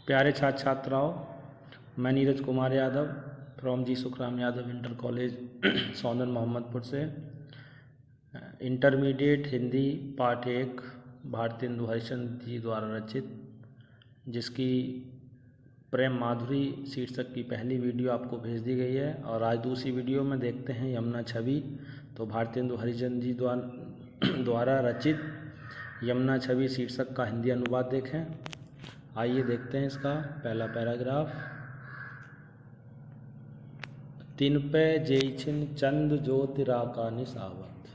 प्यारे छात्र छात्राओं, मैं Neeraj Kumar Yadav from G Sukhram Yadav inter college Saundan Mohammadpur से इंटरमीडिएट हिंदी पाठ 1 भारतेंदु हरिश्चंद्र जी द्वारा रचित, जिसकी प्रेम माधुरी शीर्षक की पहली वीडियो आपको भेज दी गई है। और आज दूसरी वीडियो में देखते हैं यमुना छवि। तो भारतेंदु हरिश्चंद्र जी द्वारा रचित यमुना छवि शीर्षक का हिंदी अनुवाद देखें। आइए देखते हैं इसका पहला पैराग्राफ। तिनपे जेइछिन चंद ज्योतिराका निसावत।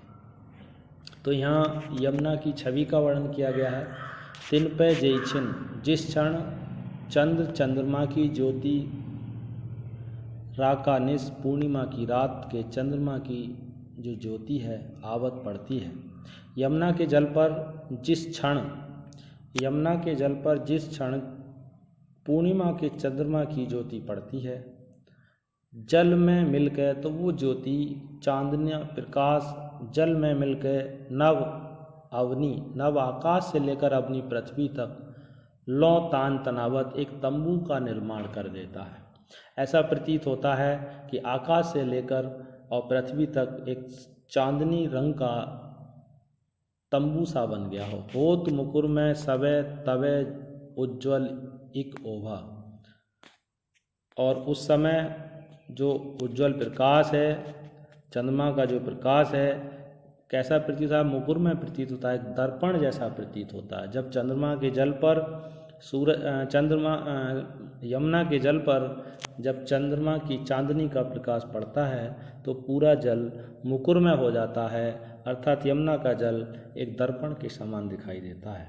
तो यहाँ यमुना की छवि का वर्णन किया गया है। तिनपे जेइछिन, जिस क्षण चंद्र चंद्रमा की ज्योति, राका निस पूर्णिमा की रात के चंद्रमा की जो ज्योति है आवत पड़ती है। यमुना के जल पर जिस क्षण पूर्णिमा के चंद्रमा की ज्योति पड़ती है, जल में मिलकर तो वो ज्योति चांदनी प्रकाश जल में मिलकर नव आकाश से लेकर अपनी पृथ्वी तक लौ तान तनावत एक तंबू का निर्माण कर देता है। ऐसा प्रतीत होता है कि आकाश से लेकर और पृथ्वी तक एक चांदनी रंग का तंबू सा बन गया हो। होत मुकुर में सवे तवे उज्ज्वल एक ओभा। और उस समय जो उज्ज्वल प्रकाश है, चंद्रमा का जो प्रकाश है, कैसा प्रतीत होता है? मुकुर में प्रतीत होता है, दर्पण जैसा प्रतीत होता है। जब चंद्रमा के जल पर यमुना के जल पर जब चंद्रमा की चांदनी का प्रकाश पड़ता है तो पूरा जल मुकुर में हो जाता है, अर्थात यमुना का जल एक दर्पण के समान दिखाई देता है।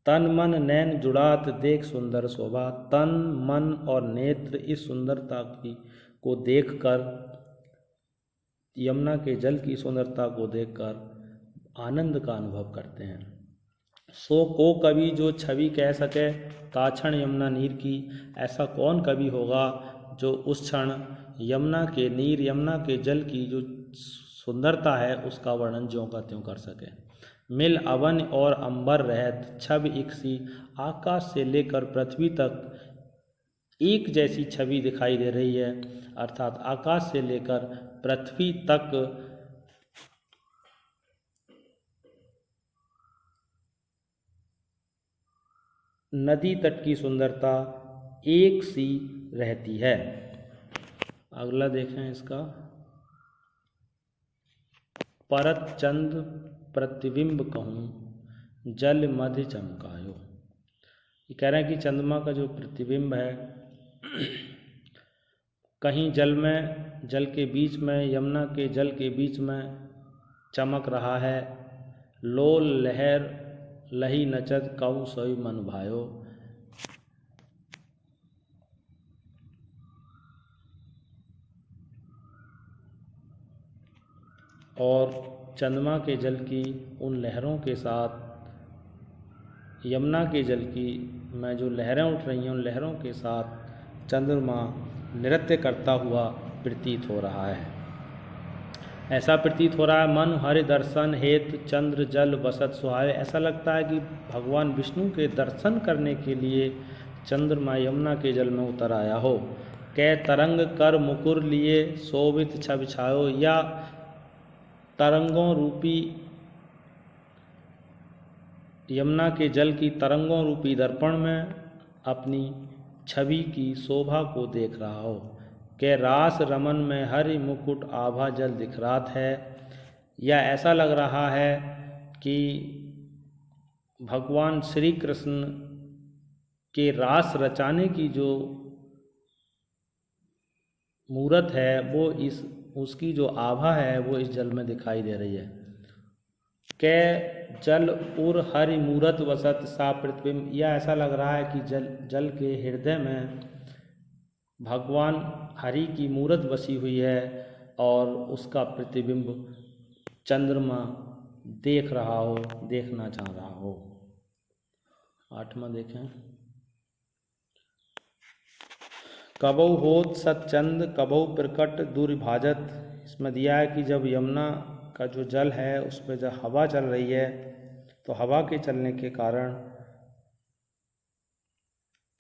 तन मन नैन जुड़ात देख सुंदर शोभा। तन मन और नेत्र इस सुंदरता को देखकर, यमुना के जल की सुंदरता को देखकर आनंद का अनुभव करते हैं। सो को कवि जो छवि कह सके ताक्षण यमुना नीर की। ऐसा कौन कवि होगा जो उस क्षण यमुना के जल की जो सुंदरता है उसका वर्णन ज्यों का त्यों कर सके। मिल अवन और अंबर रहत छवि एक सी। आकाश से लेकर पृथ्वी तक एक जैसी छवि दिखाई दे रही है, अर्थात आकाश से लेकर पृथ्वी तक नदी तट की सुंदरता एक सी रहती है। अगला देखें इसका। परत चंद प्रतिबिंब कहूँ जल मध्य चमकायो। ये कह रहे हैं कि चंद्रमा का जो प्रतिबिंब है कहीं जल के बीच में, यमुना के जल के बीच में चमक रहा है। लोल लहर लही नचत कऊ सोई मन भायो। और चंद्रमा के जल की उन लहरों के साथ यमुना के जल की में जो लहरें उठ रही हैं, उन लहरों के साथ चंद्रमा नृत्य करता हुआ प्रतीत हो रहा है। ऐसा प्रतीत हो रहा है मन हरि दर्शन हेतु चंद्र जल बसत सुहाए। ऐसा लगता है कि भगवान विष्णु के दर्शन करने के लिए चंद्रमा यमुना के जल में उतर आया हो। कै तरंग कर मुकुर लिए शोभित छवि छायो। या तरंगों रूपी यमुना के जल की तरंगों रूपी दर्पण में अपनी छवि की शोभा को देख रहा हो। के रास रमन में हरि मुकुट आभा जल दिखरात है। या ऐसा लग रहा है कि भगवान श्री कृष्ण के रास रचाने की जो मूरत है वो उसकी जो आभा है वो इस जल में दिखाई दे रही है। के जल उर हरि मूरत वसत सा प्रतिबिंब। या ऐसा लग रहा है कि जल के हृदय में भगवान हरि की मूरत बसी हुई है और उसका प्रतिबिंब चंद्रमा देख रहा हो, देखना चाह रहा हो। 8वां देखें। कबहु होत सतचंद कबहु प्रकट दुर्भाजत। इसमें दिया है कि जब यमुना का जो जल है उस पर जब हवा चल रही है तो हवा के चलने के कारण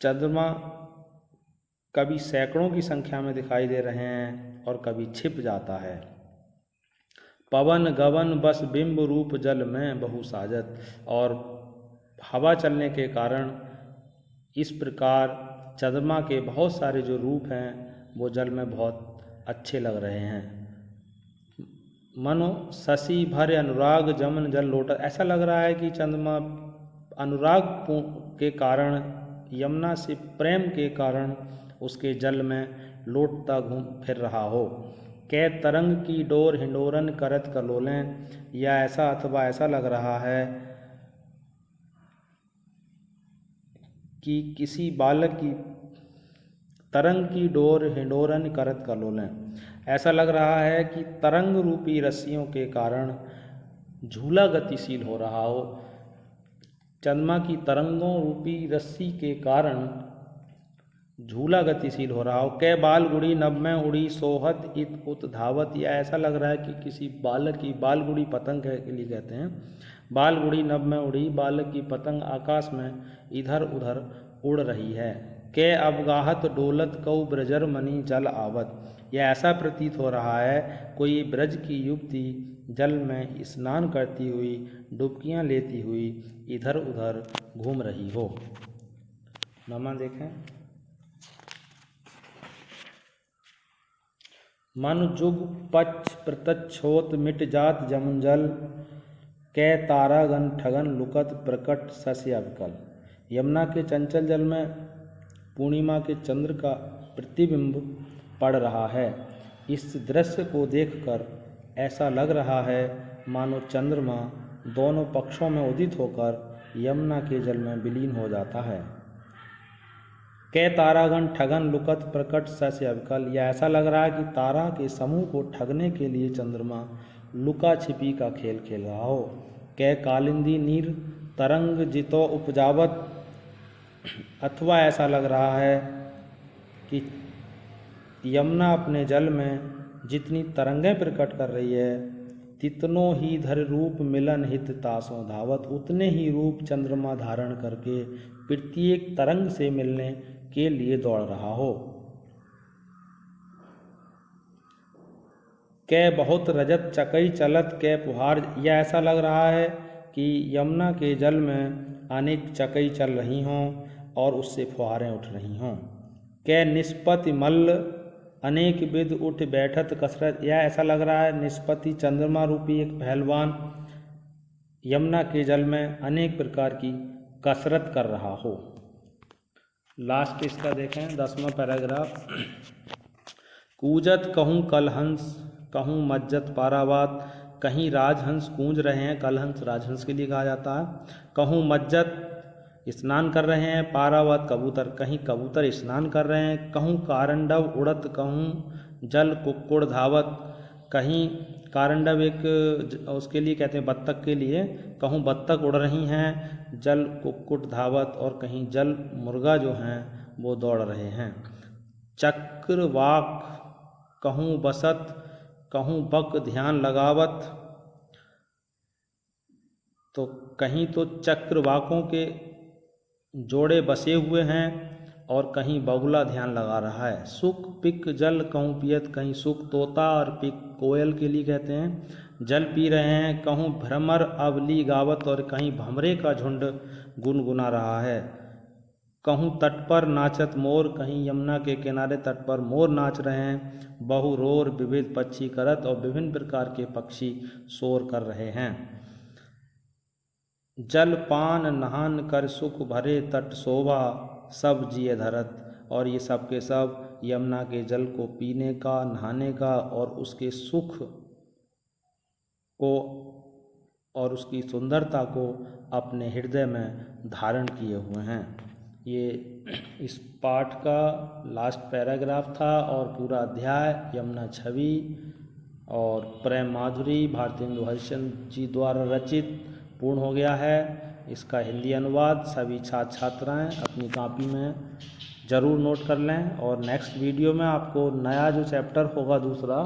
चंद्रमा कभी सैकड़ों की संख्या में दिखाई दे रहे हैं और कभी छिप जाता है। पवन गगन बस बिंब रूप जल में बहु साजत, और हवा चलने के कारण इस प्रकार चंद्रमा के बहुत सारे जो रूप हैं वो जल में बहुत अच्छे लग रहे हैं। मनो शशि भर अनुराग जमन जल लोटत, ऐसा लग रहा है कि चंद्रमा अनुराग के कारण, यमुना से प्रेम के कारण उसके जल में लौटता घूम फिर रहा हो। कै तरंग की डोर हिंडोरन करत कलोलें, या ऐसा अथवा ऐसा लग रहा है कि किसी बालक की तरंग की डोर हिंडोरन करत कलोलें, ऐसा लग रहा है कि तरंग रूपी रस्सियों के कारण झूला गतिशील हो रहा हो। चंद्रमा की तरंगों रूपी रस्सी के कारण झूला गतिशील हो रहा हो। कै बाल गुड़ी नभ में उड़ी सोहत इत उत धावत, या ऐसा लग रहा है कि किसी बालक की, बाल गुड़ी पतंग के लिए कहते हैं, बाल गुड़ी नभ में उड़ी, बालक की पतंग आकाश में इधर उधर उड़ रही है। कै अवगाहत डोलत कौ ब्रजर मणि जल आवत, यह ऐसा प्रतीत हो रहा है कोई ब्रज की युवती जल में स्नान करती हुई, डुबकियां लेती हुई इधर उधर घूम रही हो। नमा देखें। मन जुग पक्ष प्रत्यक्षोत मिट जात जमुन जल, कै तारागण ठगन लुकत प्रकट शशि अविकल, यमुना के चंचल जल में पूर्णिमा के चंद्र का प्रतिबिंब पड़ रहा है। इस दृश्य को देखकर ऐसा लग रहा है मानो चंद्रमा दोनों पक्षों में उदित होकर यमुना के जल में विलीन हो जाता है। कै तारागण ठगन लुकत प्रकट शशि अविकल, या ऐसा लग रहा है कि तारा के समूह को ठगने के लिए चंद्रमा लुका छिपी का खेल खेल रहा हो। कै कालिंदी नीर तरंग जितो उपजावत, अथवा ऐसा लग रहा है कि यमुना अपने जल में जितनी तरंगें प्रकट कर रही है, तितनो ही धर रूप मिलन हित तासों धावत, उतने ही रूप चंद्रमा धारण करके प्रत्येक तरंग से मिलने के लिए दौड़ रहा हो। कै बहुत रजत चकई चलत कै फुहार, यह ऐसा लग रहा है कि यमुना के जल में अनेक चकई चल रही हों और उससे फुहारें उठ रही हों। कै निष्पति मल्ल अनेक विध उठ बैठत कसरत, यह ऐसा लग रहा है निष्पति चंद्रमा रूपी एक पहलवान यमुना के जल में अनेक प्रकार की कसरत कर रहा हो। लास्ट इसका देखें 10वां पैराग्राफ। कूजत कहूँ कलहंस कहूँ मज्जत पारावात, कहीं राजहंस कूंज रहे हैं, कलहंस राजहंस के लिए कहा जाता है, कहूँ मज्जत स्नान कर रहे हैं, पारावात कबूतर, कहीं कबूतर स्नान कर रहे हैं, कहूँ कारंडव उड़त कहूँ जल कुक्कुड़ धावत, कहीं कारंडव एक उसके लिए कहते हैं बत्तख के लिए, कहूँ बत्तख उड़ रही हैं, जल कुक्कुट धावत, और कहीं जल मुर्गा जो हैं वो दौड़ रहे हैं। चक्रवाक कहूँ बसत कहूँ बक ध्यान लगावत, तो कहीं तो चक्रवाकों के जोड़े बसे हुए हैं और कहीं बगुला ध्यान लगा रहा है। सुख पिक जल कहूँ पियत, कहीं सुख तोता और पिक कोयल के लिए कहते हैं जल पी रहे हैं, कहूँ भ्रमर अवली गावत, और कहीं भमरे का झुंड गुनगुना रहा है। कहूँ तट पर नाचत मोर, कहीं यमुना के किनारे तट पर मोर नाच रहे हैं, बहु रोर विविध पक्षी करत, और विभिन्न प्रकार के पक्षी शोर कर रहे हैं। जल पान नहान कर सुख भरे तट शोभा, सब जिए धरत, और ये सब के सब यमुना के जल को पीने का, नहाने का और उसके सुख को और उसकी सुंदरता को अपने हृदय में धारण किए हुए हैं। ये इस पाठ का लास्ट पैराग्राफ था और पूरा अध्याय यमुना छवि और प्रेम माधुरी भारतेंदु हरिश्चंद्र जी द्वारा रचित पूर्ण हो गया है। इसका हिंदी अनुवाद सभी छात्र छात्राएं अपनी कॉपी में ज़रूर नोट कर लें, और नेक्स्ट वीडियो में आपको नया जो चैप्टर होगा दूसरा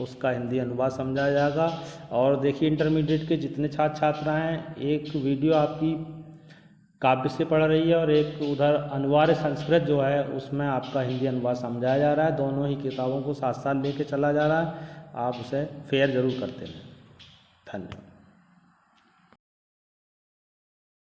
उसका हिंदी अनुवाद समझाया जाएगा। और देखिए इंटरमीडिएट के जितने छात्र छात्रा हैं, एक वीडियो आपकी काव्य से पढ़ रही है और एक उधर अनिवार्य संस्कृत जो है उसमें आपका हिंदी अनुवाद समझाया जा रहा है। दोनों ही किताबों को साथ साथ लेके चला जा रहा है। आप उसे फेयर ज़रूर करते रहें। धन्यवाद।